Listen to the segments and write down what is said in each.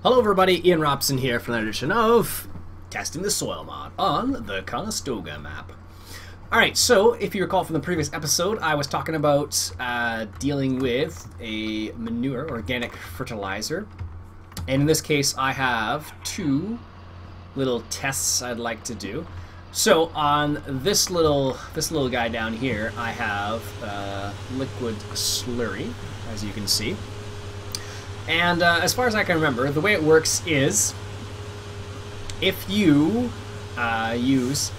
Hello everybody, Iain Robson here for another edition of Testing the SoilMod on the Conestoga map. Alright, so if you recall from the previous episode, I was talking about dealing with a manure, organic fertilizer. And in this case, I have two little tests I'd like to do. So on this little guy down here, I have liquid slurry, as you can see. And as far as I can remember, the way it works is if you use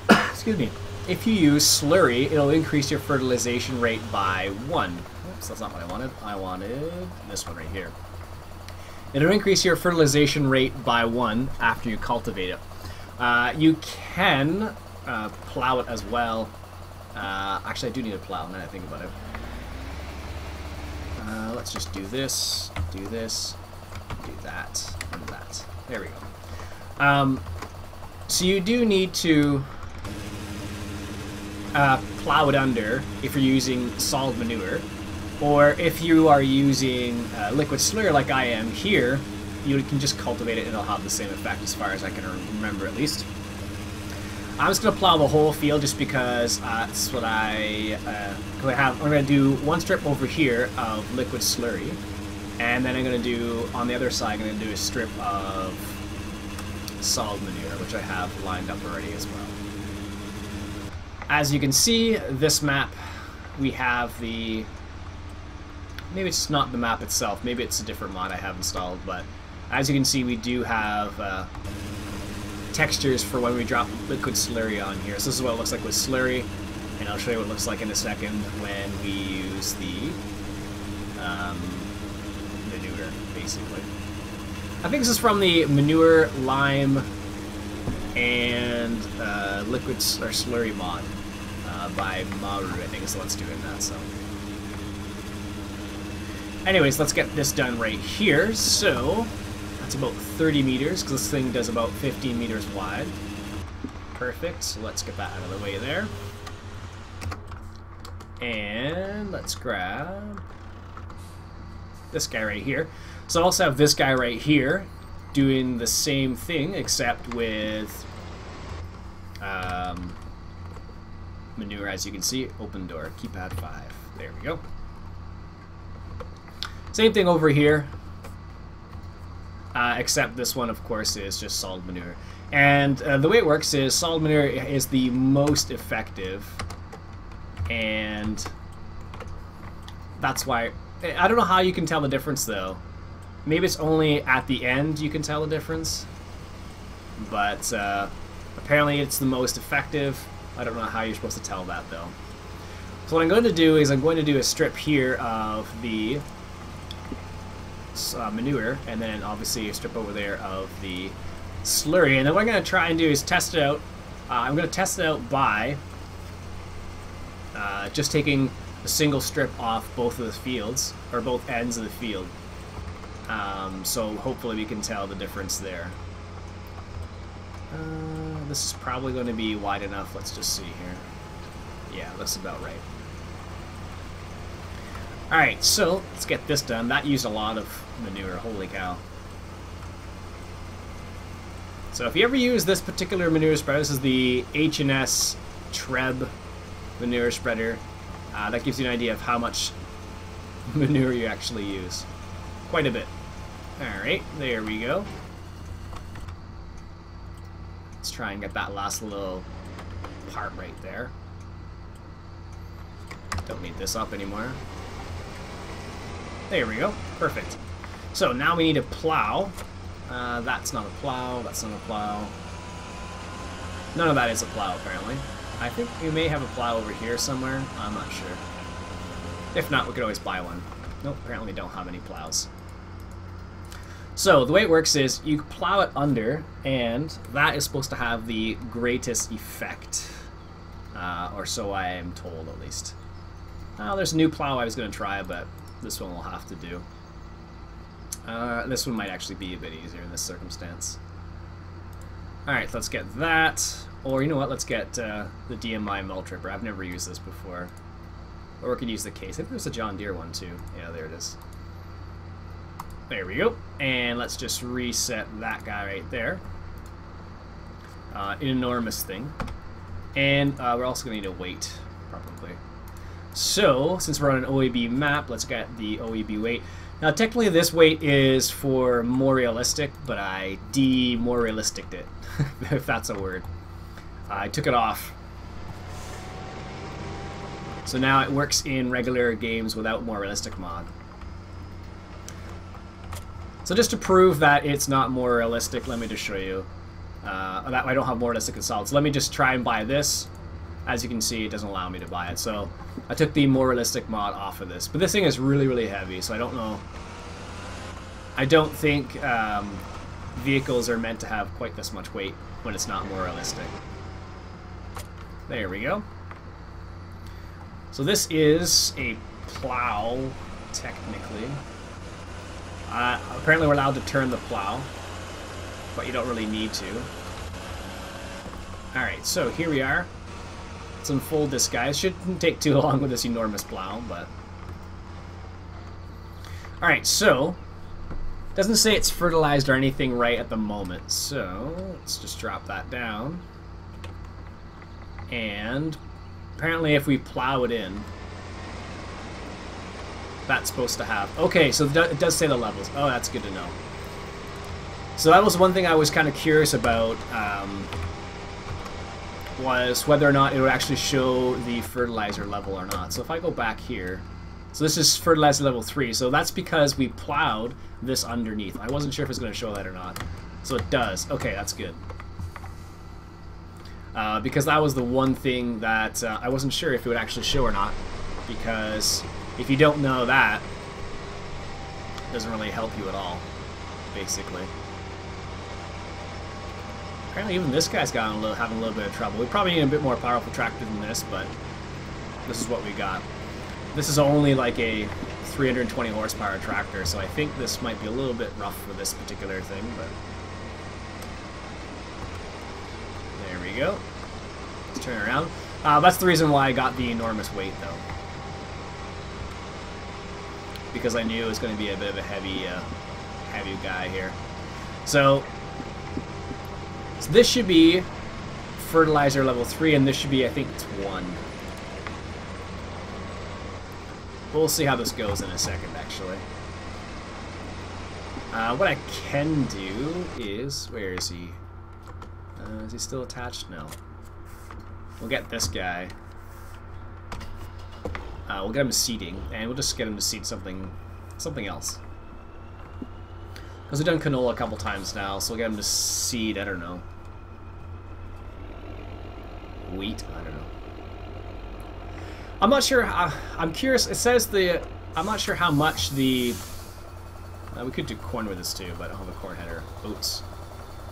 if you use slurry, it'll increase your fertilization rate by 1. Oops, that's not what I wanted. I wanted this one right here. It'll increase your fertilization rate by 1 after you cultivate it. You can plow it as well. Actually, I do need a plow now that I think about it. Let's just do this, do that, and that. There we go. So you do need to plow it under if you're using solid manure, or if you are using liquid slurry like I am here, you can just cultivate it and it'll have the same effect as far as I can remember at least. I'm just going to plow the whole field just because that's what I have. I'm going to do one strip over here of liquid slurry, and then I'm going to do, on the other side, I'm going to do a strip of solid manure, which I have lined up already as well. As you can see, this map, we have the, maybe it's not the map itself, maybe it's a different mod I have installed, but as you can see, we do have textures for when we drop liquid slurry on here. So this is what it looks like with slurry, and I'll show you what it looks like in a second when we use the manure, basically. I think this is from the manure, lime, and liquid or slurry mod by Maru, I think is what's doing that. So, anyways, let's get this done right here. So it's about 30 meters, because this thing does about 15 meters wide. Perfect, so let's get that out of the way there. And let's grab this guy right here. So I also have this guy right here doing the same thing, except with manure, as you can see. Open door, keypad 5. There we go. Same thing over here. Except this one, of course, is just solid manure. And the way it works is solid manure is the most effective, and that's why. I don't know how you can tell the difference, though. Maybe it's only at the end you can tell the difference, but apparently it's the most effective. I don't know how you're supposed to tell that, though. So what I'm going to do is I'm going to do a strip here of the manure, and then obviously a strip over there of the slurry, and then what I'm going to try and do is test it out. I'm going to test it out by just taking a single strip off both of the fields, or both ends of the field, so hopefully we can tell the difference there. This is probably going to be wide enough. Let's just see here. Yeah, that's about right. Alright, so let's get this done. That used a lot of manure, holy cow. So if you ever use this particular manure spreader, this is the H&S Treb manure spreader. That gives you an idea of how much manure you actually use. Quite a bit. Alright, there we go. Let's try and get that last little part right there. Don't need this up anymore. There we go. Perfect. So now we need a plow. That's not a plow. That's not a plow. None of that is a plow, apparently. I think we may have a plow over here somewhere. I'm not sure. If not, we could always buy one. Nope, apparently we don't have any plows. So the way it works is you plow it under, and that is supposed to have the greatest effect. Or so I am told, at least. There's a new plow I was going to try, but this one will have to do. This one might actually be a bit easier in this circumstance. Alright, let's get that. Or, you know what, let's get the DMI mulch ripper. I've never used this before. Or we could use the case. I think there's a John Deere one, too. Yeah, there it is. There we go. And let's just reset that guy right there. An enormous thing. And we're also going to need a weight, probably. So, since we're on an OEB map, let's get the OEB weight. Now, technically this weight is for more realistic, but I more realisticed it, if that's a word. I took it off. So now it works in regular games without more realistic mod. So just to prove that it's not more realistic, let me just show you. That I don't have more realistic installed. So let me just try and buy this. As you can see, it doesn't allow me to buy it. So I took the more realistic mod off of this. But this thing is really, really heavy, so I don't know. I don't think vehicles are meant to have quite this much weight when it's not more realistic. There we go. So this is a plow, technically. Apparently we're allowed to turn the plow, but you don't really need to. Alright, so here we are. Let's unfold this guy. It shouldn't take too long with this enormous plow, but... Alright, so... Doesn't say it's fertilized or anything right at the moment, so let's just drop that down. And apparently if we plow it in, that's supposed to have... Okay, so it does say the levels. Oh, that's good to know. So that was one thing I was kind of curious about, was whether or not it would actually show the fertilizer level or not. So if I go back here, so this is fertilizer level 3, so that's because we plowed this underneath. I wasn't sure if it's going to show that or not. So it does. Okay, that's good. Because that was the one thing that I wasn't sure if it would actually show or not. Because if you don't know that, it doesn't really help you at all, basically. Apparently even this guy's having a little bit of trouble. We probably need a bit more powerful tractor than this, but this is what we got. This is only like a 320 horsepower tractor, so I think this might be a little bit rough for this particular thing, but... There we go. Let's turn around. That's the reason why I got the enormous weight, though. Because I knew it was going to be a bit of a heavy guy here. So this should be fertilizer level 3, and this should be, I think it's 1. We'll see how this goes in a second, actually. What I can do is... Where is he? Is he still attached? No. We'll get this guy. We'll get him to seeding, and we'll just get him to seed something else. Because we've done canola a couple times now, so we'll get him to seed, I don't know. Wheat? I don't know. I'm not sure. I'm curious. It says the... I'm not sure how much the... we could do corn with this too, but I don't have a corn header. Oats.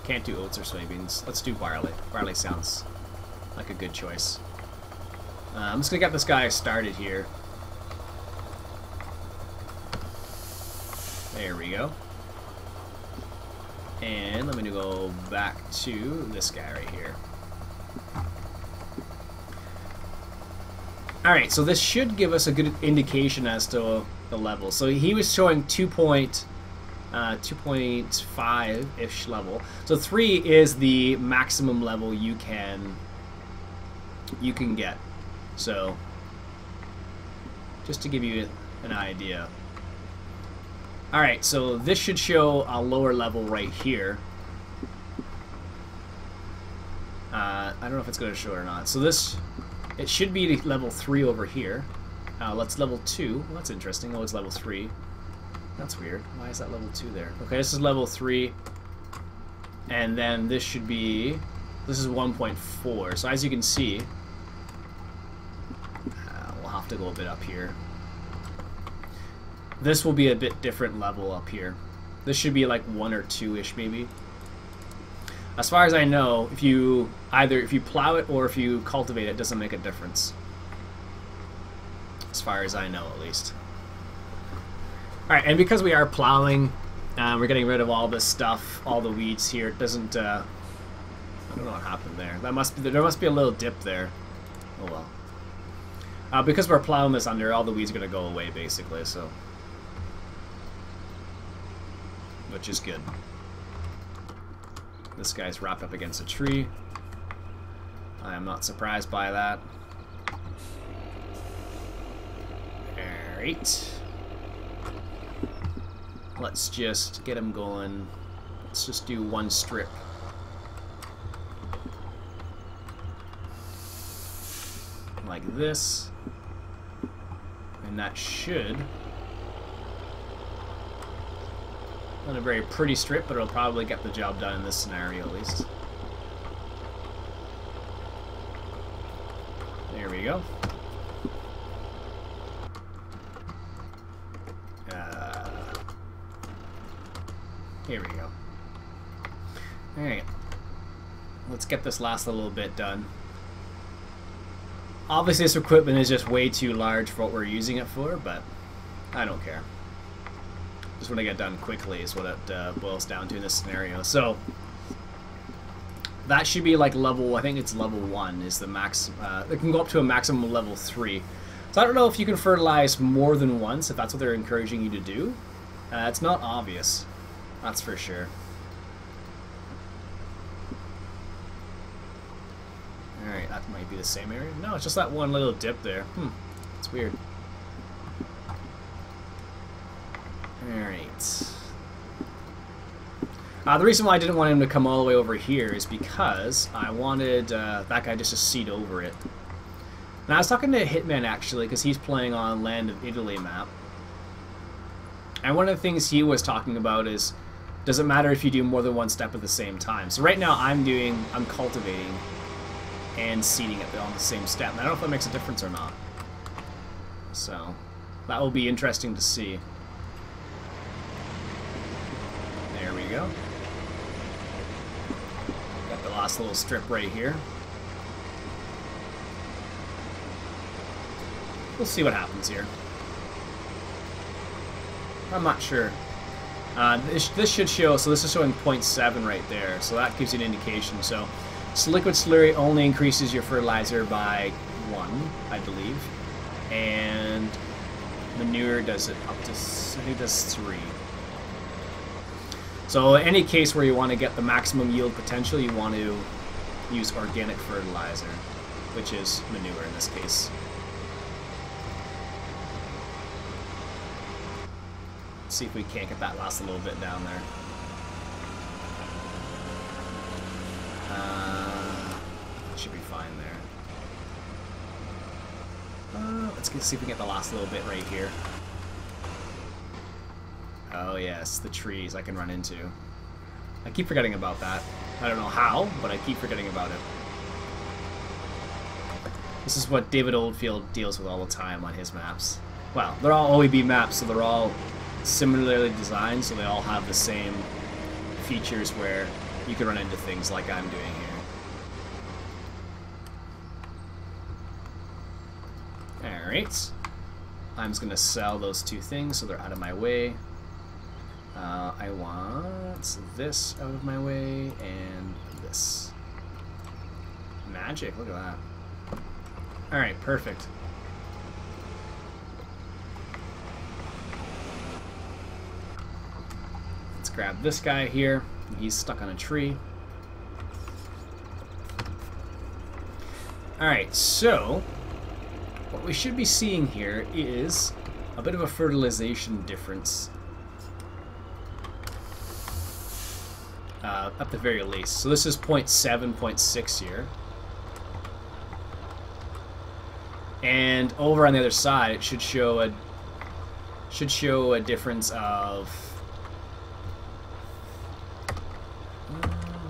Can't do oats or soybeans. Let's do barley. Barley sounds like a good choice. I'm just going to get this guy started here. There we go. And let me go back to this guy right here. Alright, so this should give us a good indication as to the level. So he was showing 2.5-ish level. So 3 is the maximum level you can get. So, just to give you an idea. Alright, so this should show a lower level right here. I don't know if it's going to show it or not. So this, it should be level 3 over here. Let's level 2. Well, that's interesting. Oh, it's level 3. That's weird. Why is that level 2 there? Okay, this is level 3. And then this should be... This is 1.4. So as you can see... we'll have to go a bit up here. This will be a bit different level up here. This should be like 1 or 2-ish maybe. As far as I know, if you plow it or if you cultivate it, it doesn't make a difference. As far as I know, at least. Alright, and because we are plowing, we're getting rid of all this stuff, all the weeds here. It doesn't, I don't know what happened there. There must be a little dip there. Oh well. Because we're plowing this under, all the weeds are going to go away, basically, so... which is good. This guy's wrapped up against a tree. I am not surprised by that. Alright. Let's just get him going. Let's just do one strip. Like this. And that should... Not a very pretty strip, but it'll probably get the job done in this scenario at least. There we go. Here we go. Alright. Let's get this last little bit done. Obviously this equipment is just way too large for what we're using it for, but I don't care. Just want to get done quickly is what it boils down to in this scenario. So that should be like level, I think it's level 1 is the max. It can go up to a maximum of level 3. So I don't know if you can fertilize more than once, if that's what they're encouraging you to do. It's not obvious, that's for sure. Alright, that might be the same area. No, it's just that one little dip there. It's weird. Alright. The reason why I didn't want him to come all the way over here is because I wanted that guy just to seed over it. And I was talking to Hitman actually, because he's playing on Land of Italy map. And one of the things he was talking about is, does it matter if you do more than one step at the same time? So right now I'm cultivating and seeding it on the same step. And I don't know if that makes a difference or not. So that will be interesting to see. There we go. Got the last little strip right here. We'll see what happens here. I'm not sure. This should show, so this is showing 0.7 right there, so that gives you an indication. So liquid slurry only increases your fertilizer by 1, I believe. And manure does it up to, I think it does 3. So in any case where you want to get the maximum yield potential, you want to use organic fertilizer, which is manure in this case. Let's see if we can't get that last little bit down there. Should be fine there. Let's see if we can get the last little bit right here. Oh yes, the trees I can run into. I keep forgetting about that. I don't know how, but I keep forgetting about it. This is what David Oldfield deals with all the time on his maps. Well, they're all OEB maps, so they're all similarly designed, so they all have the same features where you can run into things like I'm doing here. Alright. I'm just going to sell those 2 things so they're out of my way. I want this out of my way and this. Magic, look at that. Alright, perfect. Let's grab this guy here. He's stuck on a tree. Alright, so what we should be seeing here is a bit of a fertilization difference. At the very least. So this is 0.7, 0.6 here. And over on the other side it should show a difference of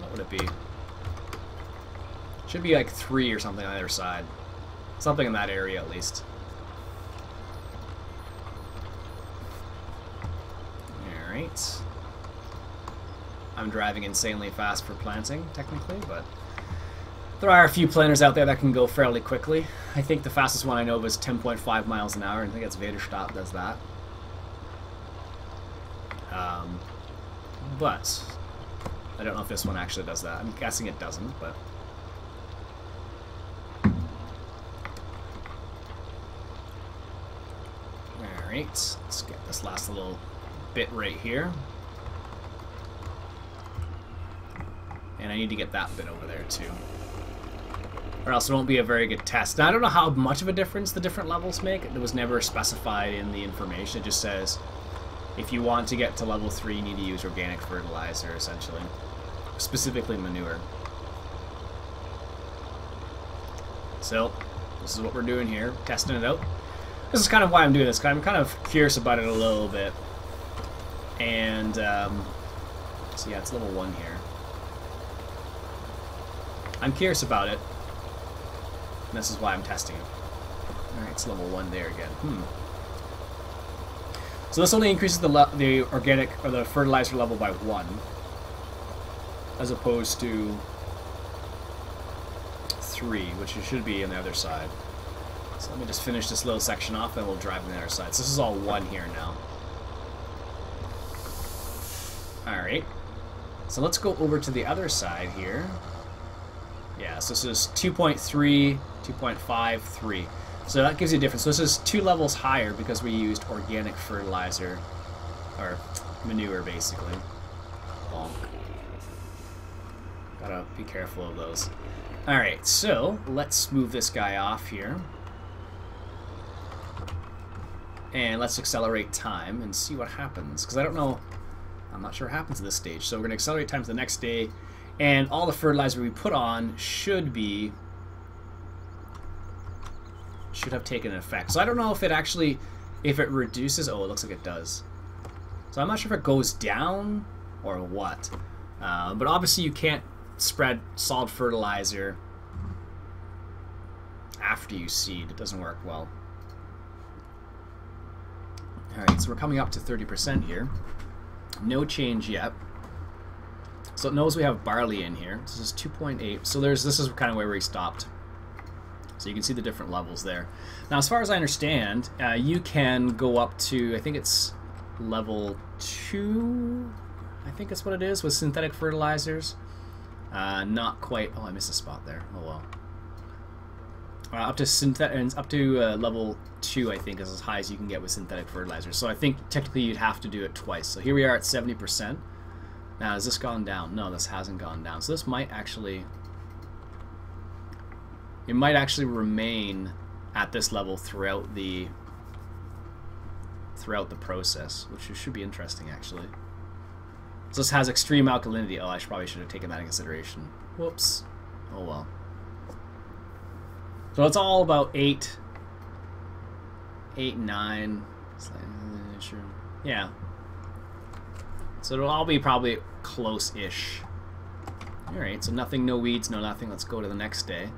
what would it be? Should be like 3 or something on the other side. Something in that area at least. Alright. I'm driving insanely fast for planting, technically, but there are a few planters out there that can go fairly quickly. I think the fastest one I know of is 10.5 miles an hour, and I think it's Vaderstad does that. But I don't know if this one actually does that. I'm guessing it doesn't, but alright, let's get this last little bit right here. and I need to get that bit over there too. Or else it won't be a very good test. Now, I don't know how much of a difference the different levels make. It was never specified in the information. It just says if you want to get to level 3, you need to use organic fertilizer, essentially. Specifically manure. So, this is what we're doing here, testing it out. This is kind of why I'm doing this, because I'm kind of curious about it a little bit. And, so yeah, it's level 1 here. I'm curious about it. And this is why I'm testing it. Alright, it's level 1 there again. So this only increases the organic, or the fertilizer level by 1. As opposed to 3, which it should be on the other side. So let me just finish this little section off, then we'll drive on the other side. So this is all 1 here now. Alright. So let's go over to the other side here. Yeah, so this is 2.3, 2.5, 3. So that gives you a difference. So this is 2 levels higher because we used organic fertilizer, or manure basically. Bonk. Gotta be careful of those. Alright, so let's move this guy off here. And let's accelerate time and see what happens. Because I don't know, I'm not sure what happens at this stage. So we're going to accelerate time to the next day. And all the fertilizer we put on should have taken effect. So I don't know if it actually, if it reduces, oh, it looks like it does. So I'm not sure if it goes down or what. But obviously you can't spread solid fertilizer after you seed. It doesn't work well. Alright, so we're coming up to 30% here. No change yet. So it knows we have barley in here. This is 2.8. So this is kind of where we stopped. So you can see the different levels there. Now, as far as I understand, you can go up to, I think it's level 2, I think that's what it is, with synthetic fertilizers. Not quite, oh, I missed a spot there. Oh well. Up to level 2, I think, is as high as you can get with synthetic fertilizers. So I think technically you'd have to do it twice. So here we are at 70%. Now, has this gone down? No, this hasn't gone down. So this might actually, it might actually remain at this level throughout the process, which should be interesting actually. So this has extreme alkalinity. Oh, I probably should have taken that in consideration. Whoops. Oh well. So it's all about 8, 9. Yeah. So it'll all be probably close-ish. Alright, so nothing, no weeds, no nothing. Let's go to the next day.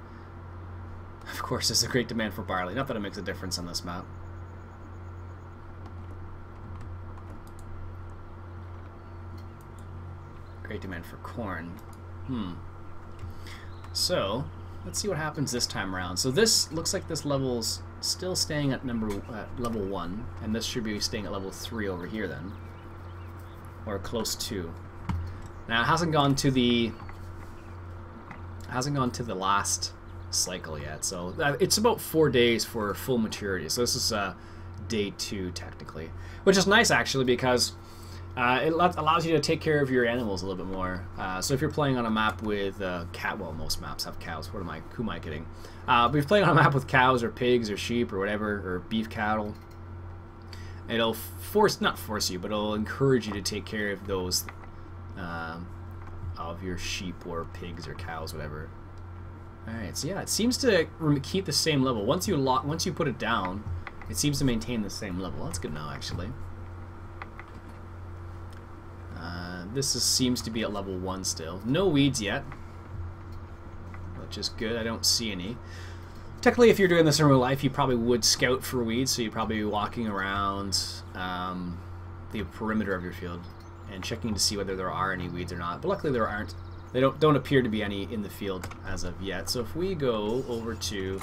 Of course, there's a great demand for barley. Not that it makes a difference on this map. Great demand for corn. So, let's see what happens this time around. So this looks like this level's still staying at level 1, and this should be staying at level 3 over here then. Or close to. Now it hasn't gone to the last cycle yet, so it's about 4 days for full maturity. So this is day 2 technically, which is nice actually because it allows you to take care of your animals a little bit more. So if you're playing on a map with well, most maps have cows. Who am I kidding? But if you're playing on a map with cows or pigs or sheep or whatever, or beef cattle, it'll not force you, but it'll encourage you to take care of those, of your sheep or pigs or cows, whatever. Alright, so yeah, it seems to keep the same level. Once you put it down, it seems to maintain the same level. That's good now, actually. This seems to be at level 1 still. No weeds yet, which is good. I don't see any. Technically, if you're doing this in real life, you probably would scout for weeds, so you'd probably be walking around the perimeter of your field and checking to see whether there are any weeds or not. But luckily there aren't. They don't appear to be any in the field as of yet. So if we go over to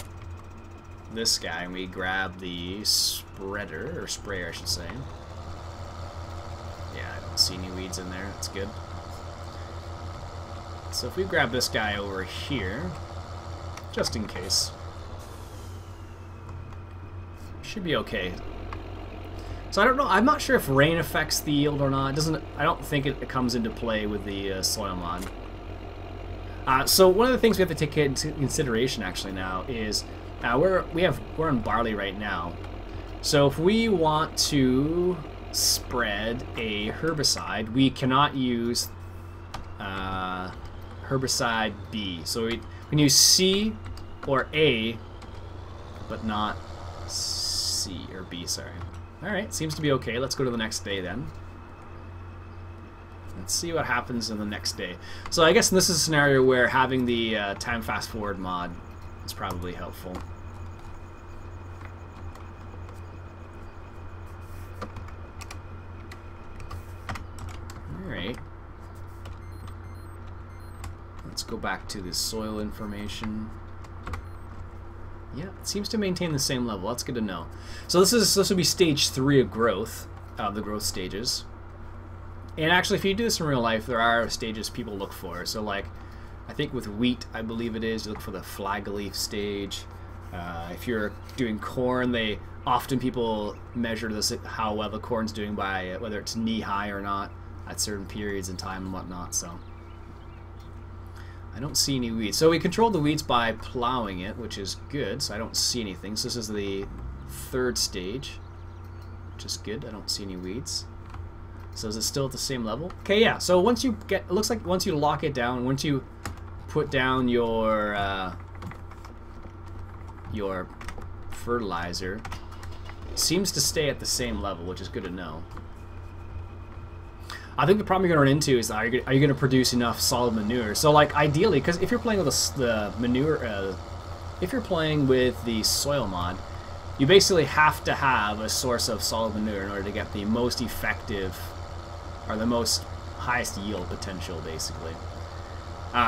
this guy and we grab the spreader, or sprayer I should say. Yeah, I don't see any weeds in there. That's good. So if we grab this guy over here, just in case. Should be okay. So I don't know. I'm not sure if rain affects the yield or not. I don't think it comes into play with the soil mod. So one of the things we have to take into consideration actually now is we're on barley right now. So if we want to spread a herbicide, we cannot use herbicide B. So we can use C or A, but not C or B, sorry. Alright, seems to be okay. Let's go to the next day then. Let's see what happens in the next day. So I guess this is a scenario where having the time fast forward mod is probably helpful. Alright. Let's go back to the soil information. Yeah, it seems to maintain the same level. That's good to know. So this will be stage 3 of growth, of the growth stages. And actually, if you do this in real life, there are stages people look for. So like, I think with wheat, I believe it is, you look for the flag leaf stage. If you're doing corn, people measure this, how well the corn's doing by whether it's knee high or not at certain periods in time and whatnot. So I don't see any weeds. So we control the weeds by plowing it, which is good. So I don't see anything. So this is the 3rd stage, which is good. I don't see any weeds. So is it still at the same level? Okay, yeah. So once you get, it looks like once you lock it down, once you put down your fertilizer, it seems to stay at the same level, which is good to know. I think the problem you're going to run into is, are you going to produce enough solid manure? So like ideally, because if you're playing with the manure, if you're playing with the soil mod, you basically have to have a source of solid manure in order to get the most effective, or the most highest yield potential, basically.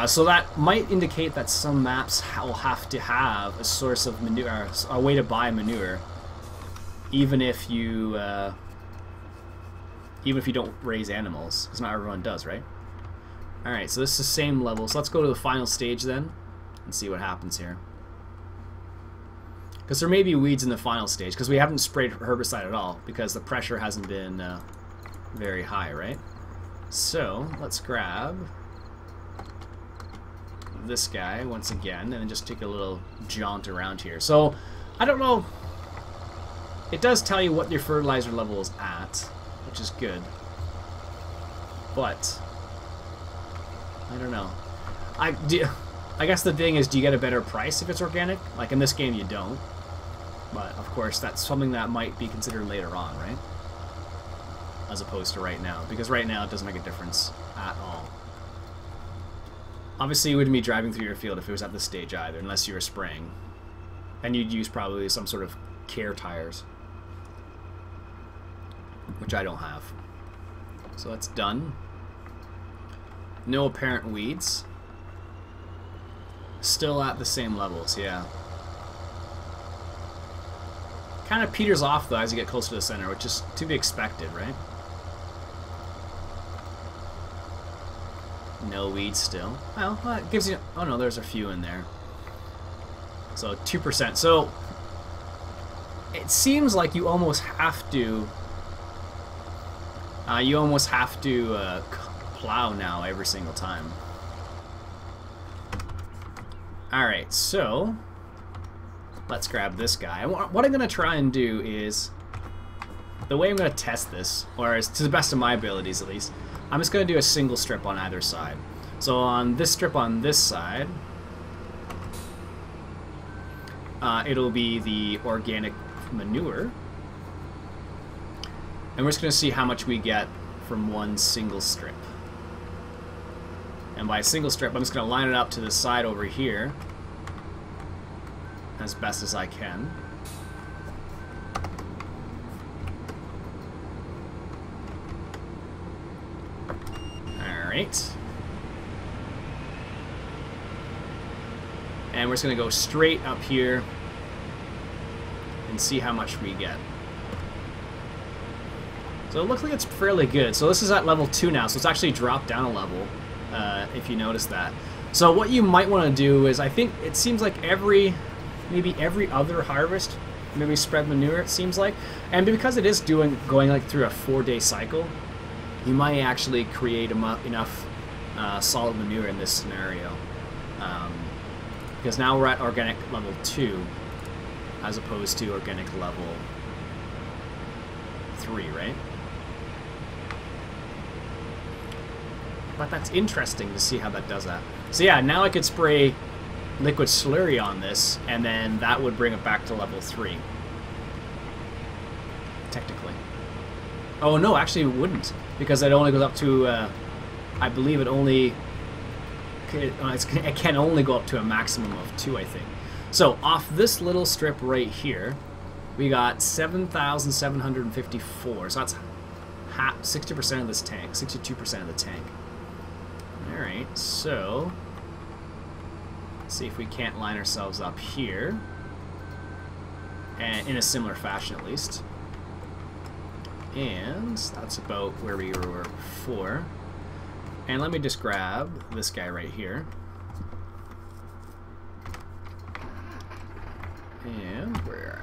So that might indicate that some maps will have to have a source of manure, a way to buy manure, even if you don't raise animals, because not everyone does, right? All right, so this is the same level. So let's go to the final stage then, and see what happens here. Because there may be weeds in the final stage, because we haven't sprayed herbicide at all, because the pressure hasn't been very high, right? So let's grab this guy once again and then just take a little jaunt around here. So I don't know, it does tell you what your fertilizer level is at, which is good, but I don't know. I guess the thing is, do you get a better price if it's organic? Like in this game you don't, but of course that's something that might be considered later on, right? As opposed to right now, because right now it doesn't make a difference at all. Obviously you wouldn't be driving through your field if it was at this stage either, unless you were spraying. And you'd use probably some sort of care tires, which I don't have. So that's done. No apparent weeds. Still at the same levels, yeah. Kind of peters off though as you get closer to the center, which is to be expected, right? No weeds still. Well, it gives you... Oh no, there's a few in there. So 2%. So it seems like you almost have to... plow now every single time. Alright, so let's grab this guy. What I'm going to try and do is, the way I'm going to test this, or as to the best of my abilities at least, I'm just going to do a single strip on either side. So on this strip on this side, it'll be the organic manure. And we're just going to see how much we get from one single strip. And by a single strip, I'm just going to line it up to the side over here as best as I can. Alright. And we're just going to go straight up here and see how much we get. So it looks like it's fairly good. So this is at level 2 now, so it's actually dropped down a level, if you notice that. So what you might want to do is, I think it seems like maybe every other harvest, maybe spread manure, it seems like. And because it is going like through a 4-day cycle, you might actually create enough solid manure in this scenario. Because now we're at organic level 2 as opposed to organic level 3, right? But that's interesting to see how that does that. So yeah, now I could spray liquid slurry on this, and then that would bring it back to level 3. Technically. Oh no, actually it wouldn't, because it only goes up to, I believe it only... It can only go up to a maximum of 2, I think. So off this little strip right here, we got 7,754. So that's 60% of this tank, 62% of the tank. All right, so let's see if we can't line ourselves up here, and in a similar fashion at least. And that's about where we were before. And let me just grab this guy right here. And where?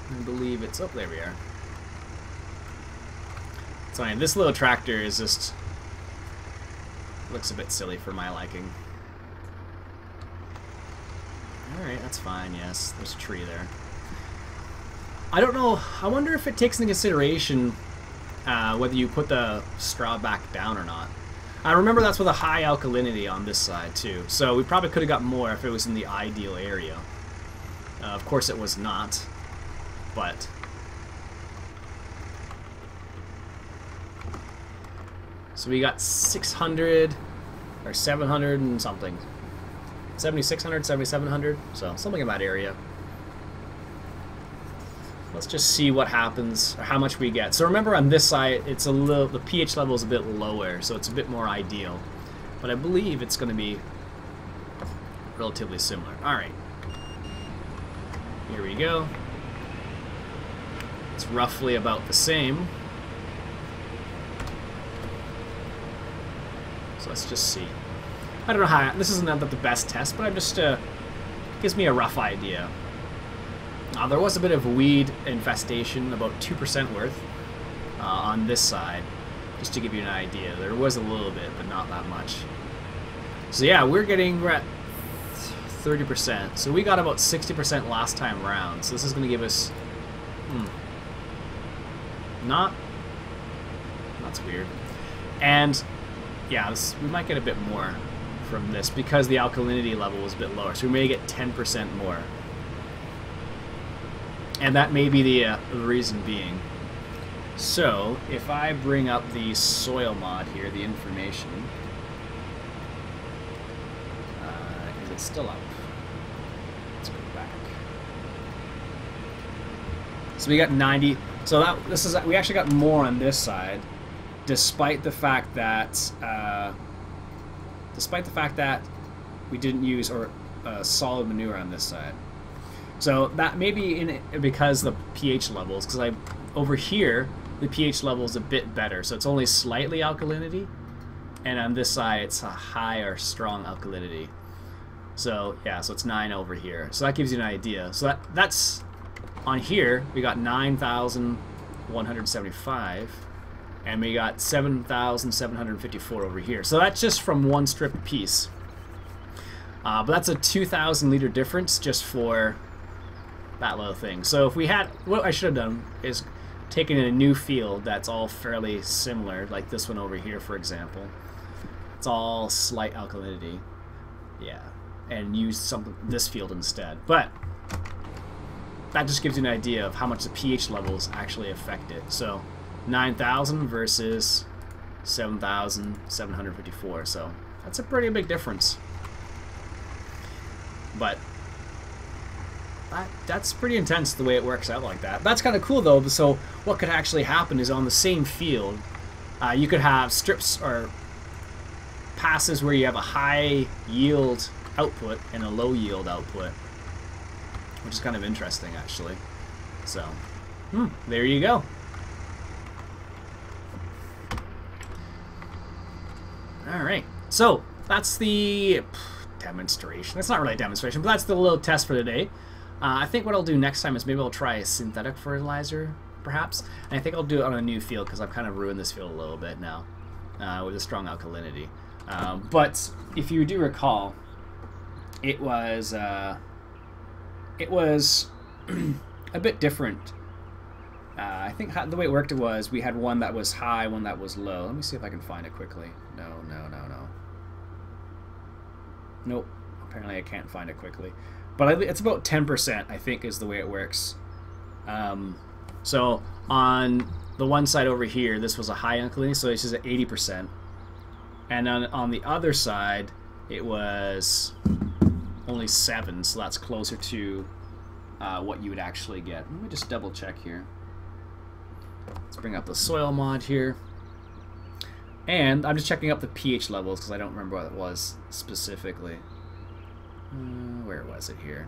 I believe it's... Oh, there we are. It's fine. This little tractor is just... looks a bit silly for my liking. Alright, that's fine, yes. There's a tree there. I don't know. I wonder if it takes into consideration whether you put the straw back down or not. I remember that's with a high alkalinity on this side too, so we probably could have got more if it was in the ideal area. Of course it was not, but... So we got 600, or 700 and something. 7,600, 7,700, so something in that area. Let's just see what happens, or how much we get. So remember on this side, it's a little, the pH level is a bit lower, so it's a bit more ideal. But I believe it's going to be relatively similar. Alright. Here we go. It's roughly about the same. So let's just see. I don't know how, this isn't the best test, but I'm just, gives me a rough idea. There was a bit of weed infestation, about 2% worth, on this side, just to give you an idea. There was a little bit, but not that much. So yeah, we're at 30%. So we got about 60% last time around. So this is going to give us... That's weird. And, yeah, we might get a bit more from this, because the alkalinity level was a bit lower. So we may get 10% more. And that may be the reason being. So, if I bring up the SoilMod here, the information, is it still up? Let's go back. So we got 90. So we actually got more on this side, despite the fact that we didn't use solid manure on this side. So that may be because the pH levels, because over here the pH level is a bit better, so it's only slightly alkalinity, and on this side it's a high or strong alkalinity. So yeah, so it's 9 over here. So that gives you an idea. So that's on here we got 9,175, and we got 7,754 over here. So that's just from one strip apiece. But that's a 2,000 liter difference just for that little thing. So if we had, what I should have done is taken in a new field that's all fairly similar, like this one over here, for example. It's all slight alkalinity, yeah, and use this field instead. But that just gives you an idea of how much the pH levels actually affect it. So 9,000 versus 7,754. So that's a pretty big difference. But that's pretty intense the way it works out like that. That's kind of cool though. So what could actually happen is on the same field, you could have strips or passes where you have a high yield output and a low yield output, which is kind of interesting actually. So there you go. Alright, so that's the demonstration. It's not really a demonstration, but that's the little test for today. I think what I'll do next time is maybe I'll try a synthetic fertilizer, perhaps. And I think I'll do it on a new field, because I've kind of ruined this field a little bit now with a strong alkalinity. But if you do recall, it was a bit different. I think the way it worked was we had one that was high, one that was low. Let me see if I can find it quickly. No. Nope. Apparently I can't find it quickly. But it's about 10%, I think, is the way it works. So on the one side over here, this was a high alkalinity, so this is at 80%. And on the other side, it was only 7, so that's closer to what you would actually get. Let me just double check here. Let's bring up the SoilMod here. And I'm just checking up the pH levels because I don't remember what it was specifically. Where was it here?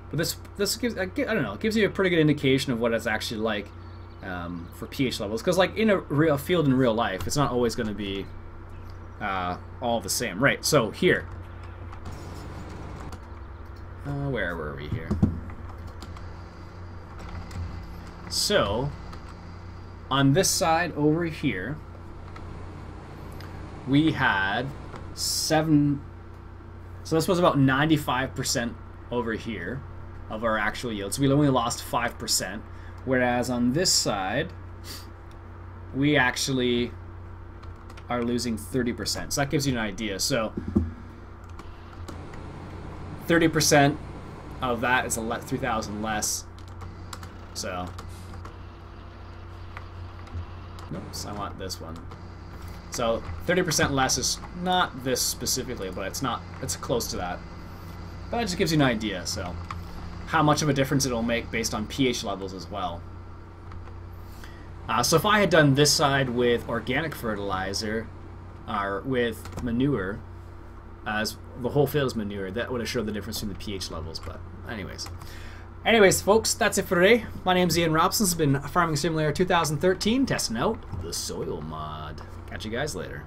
But this gives, I don't know, it gives you a pretty good indication of what it's actually like for pH levels. Because like in a real field in real life, it's not always going to be all the same. Right, so here. Where were we here? So, on this side over here, we had 7... So this was about 95% over here of our actual yield. So we only lost 5%. Whereas on this side, we actually are losing 30%. So that gives you an idea. So 30% of that is 3,000 less. So, oops, I want this one. So 30% less is not this specifically, but it's close to that. But it just gives you an idea, so how much of a difference it'll make based on pH levels as well. So if I had done this side with organic fertilizer, or with manure, as the whole field is manure, that would have showed the difference between the pH levels. But anyways, folks, that's it for today. My name's Iain Robson. This has been Farming Simulator 2013, testing out the SoilMod. Catch you guys later.